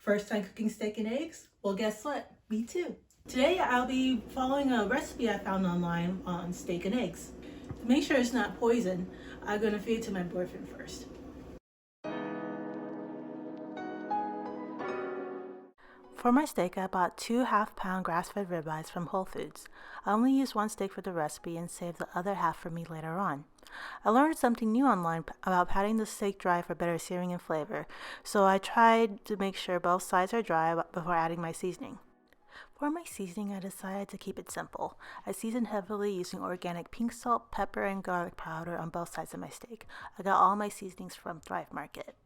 First time cooking steak and eggs? Well, guess what? Me too. Today I'll be following a recipe I found online on steak and eggs. To make sure it's not poison, I'm gonna feed it to my boyfriend first. For my steak, I bought 2 half-pound grass-fed ribeyes from Whole Foods. I only used one steak for the recipe and saved the other half for me later on. I learned something new online about patting the steak dry for better searing and flavor, so I tried to make sure both sides are dry before adding my seasoning. For my seasoning, I decided to keep it simple. I seasoned heavily using organic pink salt, pepper, and garlic powder on both sides of my steak. I got all my seasonings from Thrive Market.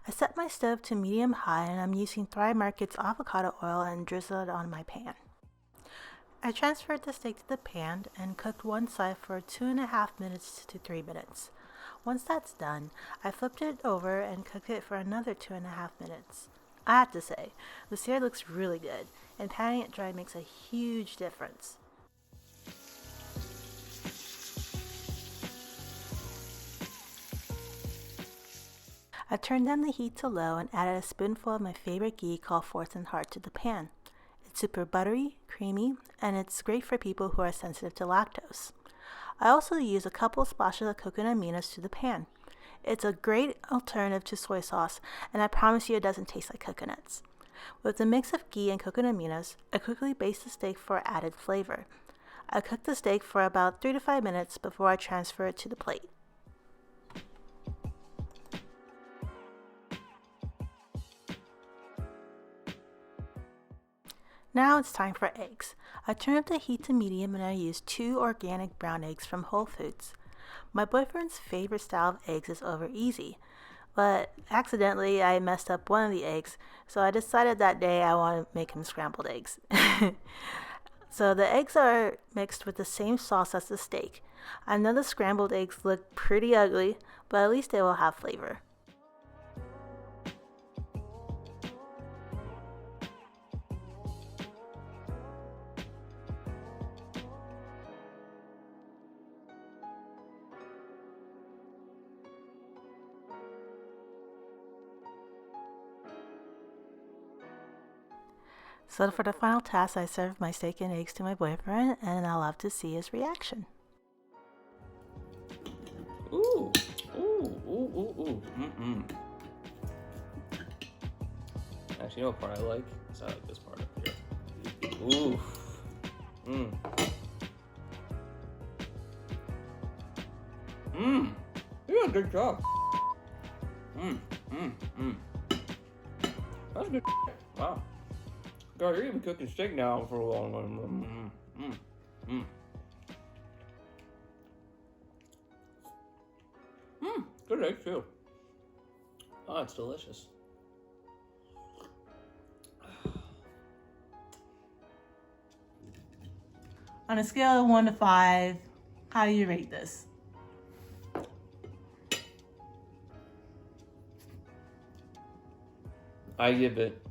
I set my stove to medium-high and I'm using Thrive Market's avocado oil and drizzle it on my pan. I transferred the steak to the pan and cooked one side for 2.5 minutes to 3 minutes. Once that's done, I flipped it over and cooked it for another 2.5 minutes. I have to say, the sear looks really good, and patting it dry makes a huge difference. I turned down the heat to low and added a spoonful of my favorite ghee called Force and Heart to the pan. It's super buttery, creamy, and it's great for people who are sensitive to lactose. I also use a couple splashes of coconut Aminos to the pan. It's a great alternative to soy sauce, and I promise you it doesn't taste like coconuts. With a mix of ghee and coconut Aminos, I quickly baste the steak for added flavor. I cook the steak for about 3 to 5 minutes before I transfer it to the plate. Now it's time for eggs. I turned up the heat to medium and I used 2 organic brown eggs from Whole Foods. My boyfriend's favorite style of eggs is over easy, but accidentally I messed up one of the eggs, so I decided that day I want to make him scrambled eggs. So the eggs are mixed with the same sauce as the steak. I know the scrambled eggs look pretty ugly, but at least they will have flavor. So for the final task, I served my steak and eggs to my boyfriend, and I love to see his reaction. Ooh, ooh, ooh, ooh, ooh, Actually, you know what part I like? Is I like this part up here. Ooh, You did a good job. That's good. Wow. God, you're even cooking steak now for a long one. Good egg too. Oh, it's delicious. On a scale of 1 to 5, how do you rate this? I give it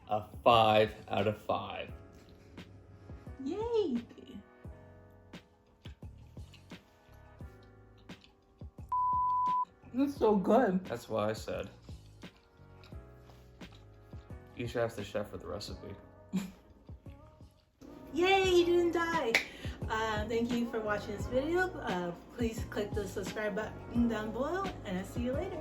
a 5 out of 5. Yay! That's so good. That's what I said. You should ask the chef for the recipe. Yay, he didn't die! Thank you for watching this video. Please click the subscribe button down below, and I'll see you later.